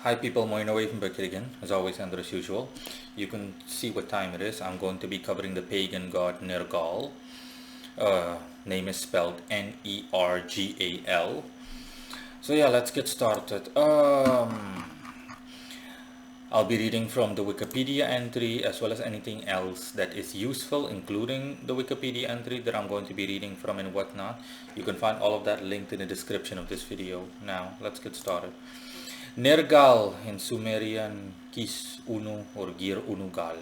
Hi people, Moin away from Bucket again, as always and as usual. You can see what time it is. I'm going to be covering the pagan god Nergal. Name is spelled Nergal. So yeah, let's get started. I'll be reading from the Wikipedia entry as well as anything else that is useful, including the Wikipedia entry that I'm going to be reading from and whatnot. You can find all of that linked in the description of this video. Now, let's get started. Nergal in Sumerian Kis Unu or Gir Unugal.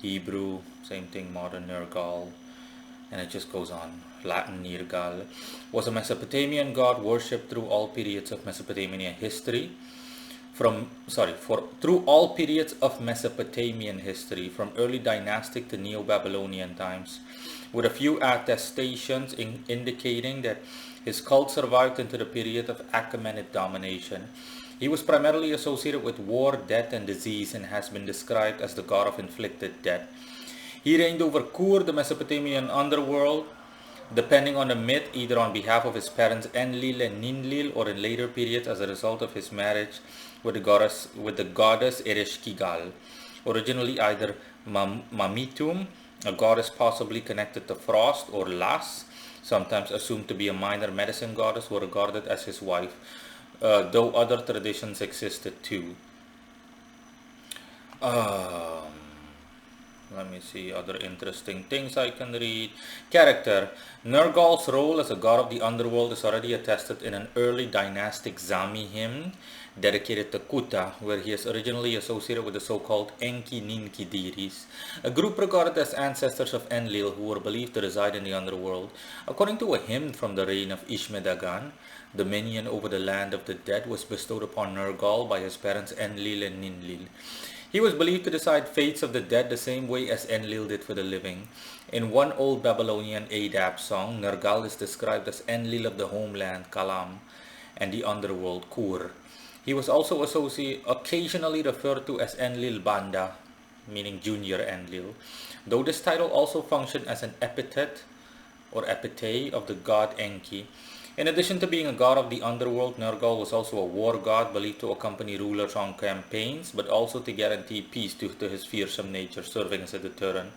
Hebrew, same thing, modern Nergal. And it just goes on. Latin Nergal was a Mesopotamian god worshipped through all periods of Mesopotamian history. Through all periods of Mesopotamian history, from early dynastic to Neo-Babylonian times, with a few attestations indicating that his cult survived into the period of Achaemenid domination. He was primarily associated with war, death, and disease, and has been described as the god of inflicted death. He reigned over Kur, the Mesopotamian underworld, depending on the myth, either on behalf of his parents Enlil and Ninlil, or in later periods as a result of his marriage with the goddess Ereshkigal. Originally either Mamitum, a goddess possibly connected to frost, or Las, sometimes assumed to be a minor medicine goddess, were regarded as his wife, though other traditions existed too. Let me see other interesting things I can read. Character. Nergal's role as a god of the underworld is already attested in an early dynastic Zami hymn dedicated to Kuta, where he is originally associated with the so-called Enki Ninki deities, a group regarded as ancestors of Enlil who were believed to reside in the underworld. According to a hymn from the reign of Ishmedagan, dominion over the land of the dead was bestowed upon Nergal by his parents Enlil and Ninlil. He was believed to decide fates of the dead the same way as Enlil did for the living. In one old Babylonian Adab song, Nergal is described as Enlil of the homeland, Kalam, and the underworld, Kur. He was also occasionally referred to as Enlil Banda, meaning Junior Enlil, though this title also functioned as an epithet or epithet of the god Enki. In addition to being a god of the underworld, Nergal was also a war god believed to accompany rulers on campaigns, but also to guarantee peace due to his fearsome nature, serving as a deterrent.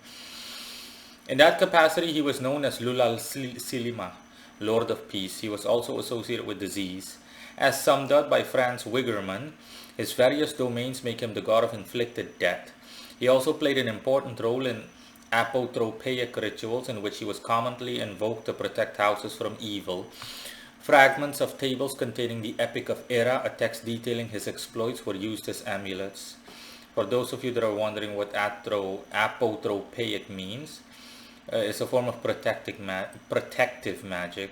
In that capacity, he was known as Lulal Silima, Lord of Peace. He was also associated with disease. As summed up by Franz Wigerman, his various domains make him the god of inflicted death. He also played an important role in apotropaic rituals in which he was commonly invoked to protect houses from evil. Fragments of tables containing the Epic of Era, a text detailing his exploits, were used as amulets. For those of you that are wondering what apotropaic means, it's a form of protective magic.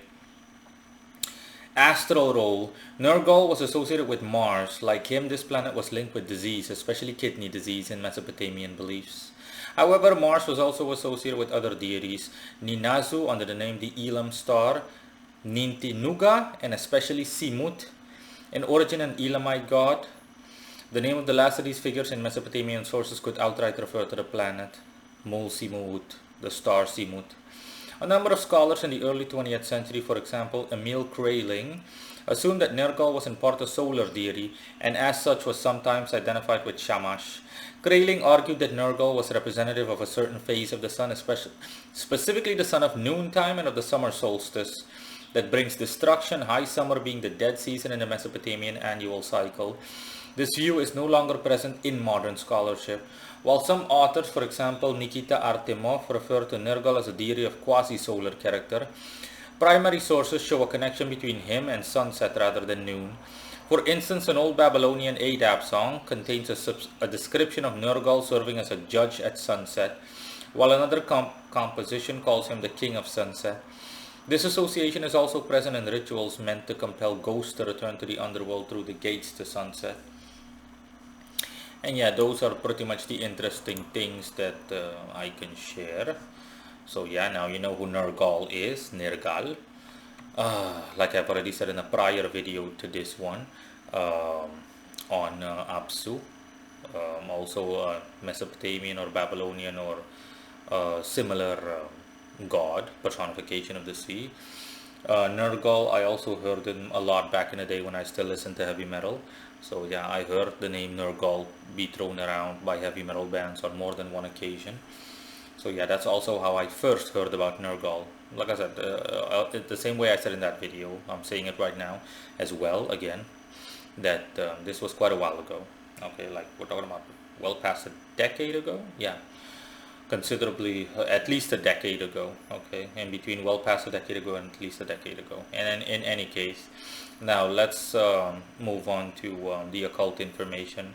Astral role. Nergal was associated with Mars. Like him, this planet was linked with disease, especially kidney disease in Mesopotamian beliefs. However, Mars was also associated with other deities, Ninazu under the name the Elam star, Nintinuga, and especially Simut, in origin an Elamite god. The name of the last of these figures in Mesopotamian sources could outright refer to the planet, Mul Simut, the star Simut. A number of scholars in the early 20th century, for example Emil Kraling, assumed that Nergal was in part a solar deity, and as such was sometimes identified with Shamash. Kraling argued that Nergal was representative of a certain phase of the sun, specifically the sun of noontime and of the summer solstice, that brings destruction, high summer being the dead season in the Mesopotamian annual cycle. This view is no longer present in modern scholarship. While some authors, for example Nikita Artemov, refer to Nergal as a deity of quasi-solar character, primary sources show a connection between him and sunset rather than noon. For instance, an old Babylonian Adab song contains a description of Nergal serving as a judge at sunset, while another composition calls him the king of sunset. This association is also present in rituals meant to compel ghosts to return to the underworld through the gates to sunset. And yeah, those are pretty much the interesting things that I can share. So yeah, now you know who Nergal is, Nergal. Like I've already said in a prior video to this one, on Apsu, also Mesopotamian or Babylonian or similar god, personification of the sea. Nergal, I also heard him a lot back in the day when I still listened to heavy metal. So yeah, I heard the name Nergal be thrown around by heavy metal bands on more than one occasion. So yeah, that's also how I first heard about Nergal. Like I said, the same way I said in that video, I'm saying it right now as well again, that this was quite a while ago. Okay, like we're talking about well past a decade ago. Yeah, considerably, at least a decade ago. Okay, in between well past a decade ago and at least a decade ago. And in any case, now let's move on to the occult information.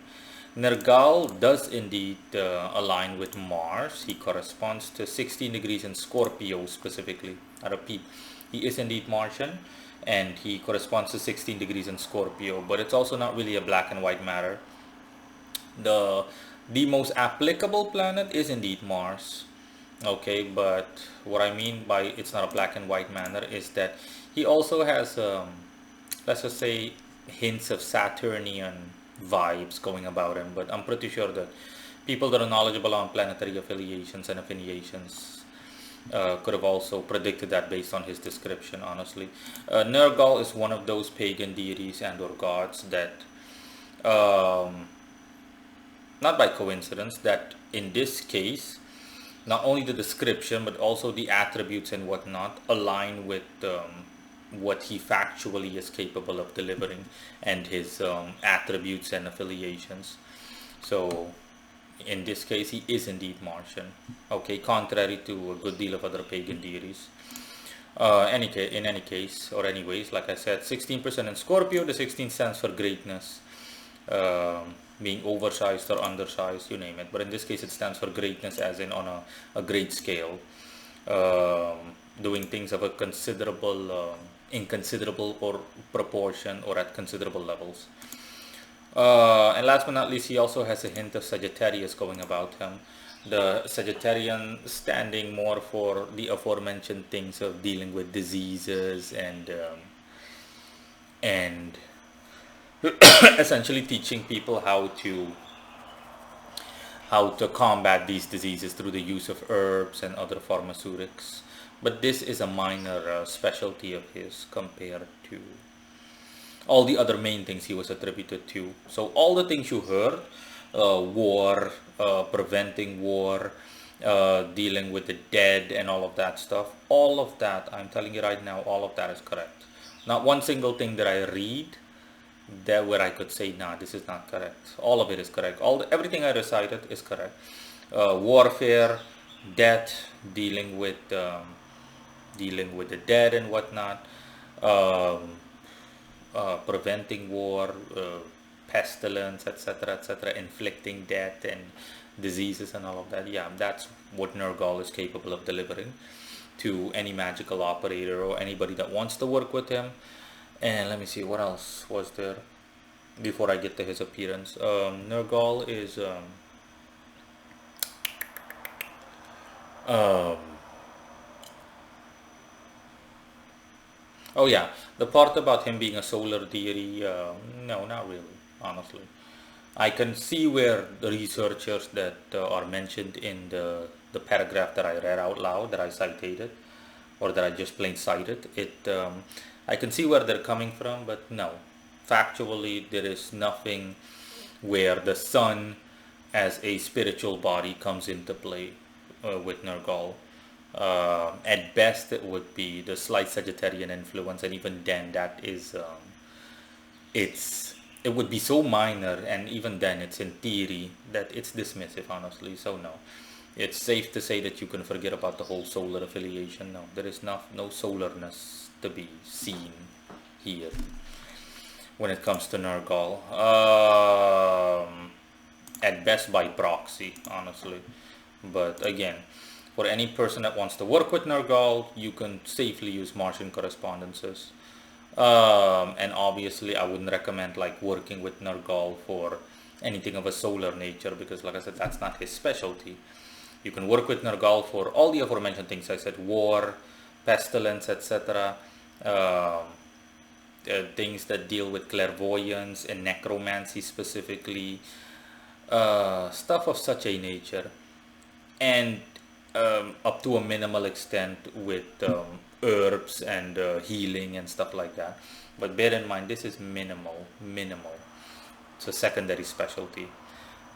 Nergal does indeed align with Mars. He corresponds to 16 degrees in Scorpio specifically. I repeat, he is indeed Martian and he corresponds to 16 degrees in Scorpio, but it's also not really a black and white matter. The the most applicable planet is indeed Mars. Okay, but what I mean by it's not a black and white manner is that he also has let's just say hints of Saturnian vibes going about him, but I'm pretty sure that people that are knowledgeable on planetary affiliations and affiliations could have also predicted that based on his description, honestly. Nergal is one of those pagan deities and or gods that um, not by coincidence, that in this case not only the description but also the attributes and whatnot align with what he factually is capable of delivering and his attributes and affiliations. So in this case he is indeed Martian, okay, contrary to a good deal of other pagan deities. In any case, or anyways, like I said, 16% in Scorpio. The 16 stands for greatness, being oversized or undersized, you name it. But in this case, it stands for greatness, as in on a great scale, doing things of a considerable, inconsiderable or proportion or at considerable levels. And last but not least, he also has a hint of Sagittarius going about him. The Sagittarian standing more for the aforementioned things of dealing with diseases and essentially teaching people how to combat these diseases through the use of herbs and other pharmaceutics. But this is a minor specialty of his compared to all the other main things he was attributed to. So all the things you heard, war, preventing war, dealing with the dead and all of that stuff, all of that, I'm telling you right now, all of that is correct. Not one single thing that I read there where I could say, nah, this is not correct. All of it is correct. Everything I recited is correct. Warfare, death, dealing with the dead and whatnot, um, preventing war, pestilence, etc., inflicting death and diseases and all of that. Yeah, that's what Nergal is capable of delivering to any magical operator or anybody that wants to work with him. And let me see what else was there before I get to his appearance. Nergal is um, oh yeah, the part about him being a solar deity, no, not really, honestly. I can see where the researchers that are mentioned in the paragraph that I read out loud, that I cited, or that I just plain cited, I can see where they're coming from, but no. Factually, there is nothing where the sun as a spiritual body comes into play with Nergal. At best, it would be the slight Sagittarian influence, and even then, that is it would be so minor, and even then, it's in theory that it's dismissive, honestly. So no, it's safe to say that you can forget about the whole solar affiliation. No, there is no solarness to be seen here when it comes to Nergal. At best by proxy, honestly. But again, for any person that wants to work with Nergal, you can safely use Martian correspondences. And obviously, I wouldn't recommend like working with Nergal for anything of a solar nature, because like I said, that's not his specialty. You can work with Nergal for all the aforementioned things I said: war, pestilence, etc. Things that deal with clairvoyance and necromancy specifically, stuff of such a nature, and up to a minimal extent with herbs and healing and stuff like that. But bear in mind, this is minimal. It's a secondary specialty,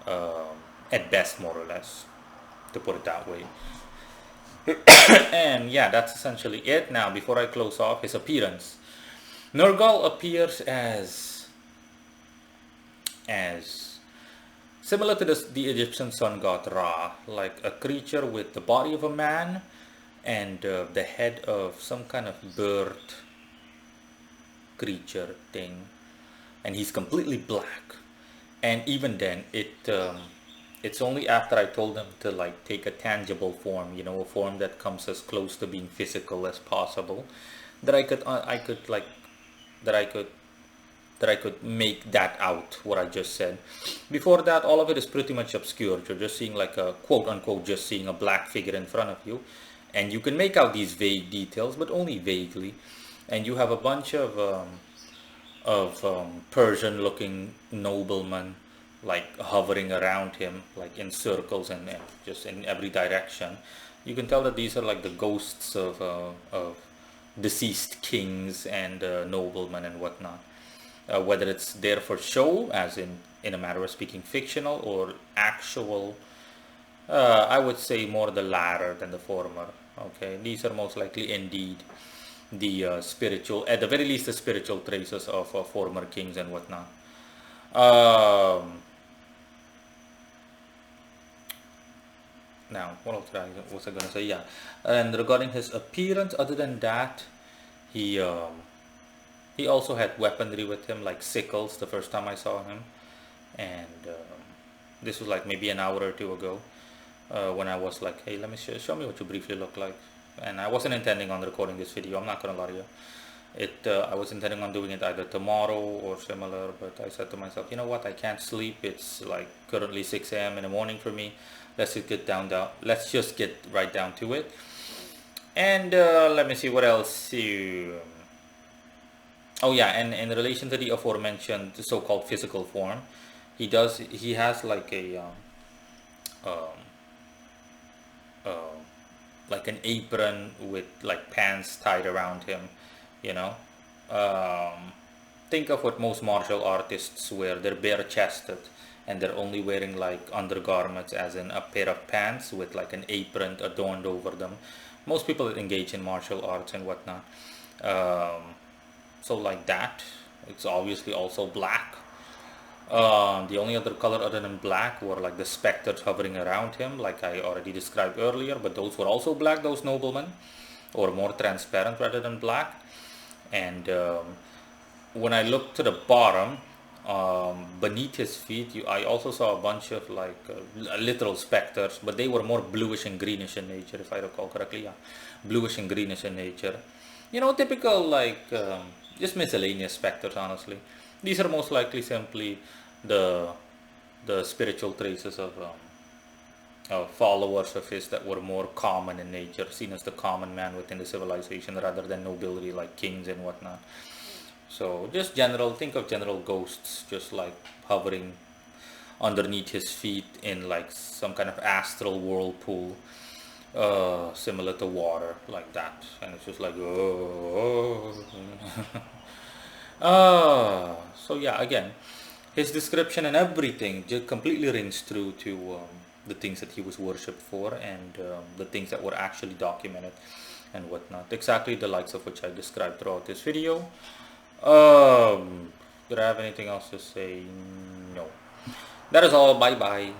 at best, more or less, to put it that way. And yeah, that's essentially it. Now, before I close off, his appearance. Nergal appears as similar to the Egyptian sun god Ra, like a creature with the body of a man and the head of some kind of bird creature thing, and he's completely black. And even then, it's only after I told him to like take a tangible form, you know, a form that comes as close to being physical as possible, that I could like that I could that I could make that out, what I just said. Before that, all of it is pretty much obscure. You're just seeing like a quote unquote, just seeing a black figure in front of you. And you can make out these vague details, but only vaguely. And you have a bunch of Persian looking noblemen like hovering around him, like in circles and just in every direction. You can tell that these are like the ghosts of deceased kings and noblemen and whatnot. Whether it's there for show, as in a matter of speaking, fictional or actual, I would say more the latter than the former. Okay, these are most likely indeed the spiritual, at the very least, the spiritual traces of former kings and whatnot. Now, what else was I gonna say? Yeah, and regarding his appearance, other than that, he he also had weaponry with him, like sickles. The first time I saw him, and this was like maybe an hour or two ago, when I was like, "Hey, let me show me what you briefly look like." And I wasn't intending on recording this video. I'm not gonna lie to you. I was intending on doing it either tomorrow or similar, but I said to myself, you know what? I can't sleep. It's like currently 6 a.m. in the morning for me. Let's just get down. Let's just get right down to it. And let me see what else. Oh yeah, and in relation to the aforementioned so-called physical form, he has like a um, uh, like an apron with like pants tied around him, you know. Think of what most martial artists wear. They're bare chested and they're only wearing like undergarments, as in a pair of pants with like an apron adorned over them. Most people that engage in martial arts and whatnot, so like that. It's obviously also black. The only other color other than black were like the specters hovering around him, like I already described earlier, but those were also black, those noblemen, or more transparent rather than black. And when I looked to the bottom, beneath his feet, I also saw a bunch of like literal specters, but they were more bluish and greenish in nature, if I recall correctly. Yeah, bluish and greenish in nature. You know, typical like just miscellaneous specters, honestly. These are most likely simply the spiritual traces of followers of his that were more common in nature, seen as the common man within the civilization rather than nobility like kings and whatnot. So just think of general ghosts just like hovering underneath his feet in like some kind of astral whirlpool, similar to water, like that. And it's just like, oh. So yeah, again, his description and everything just completely rings true to the things that he was worshipped for, and the things that were actually documented and whatnot. Exactly the likes of which I described throughout this video. Did I have anything else to say? No. That is all. Bye bye.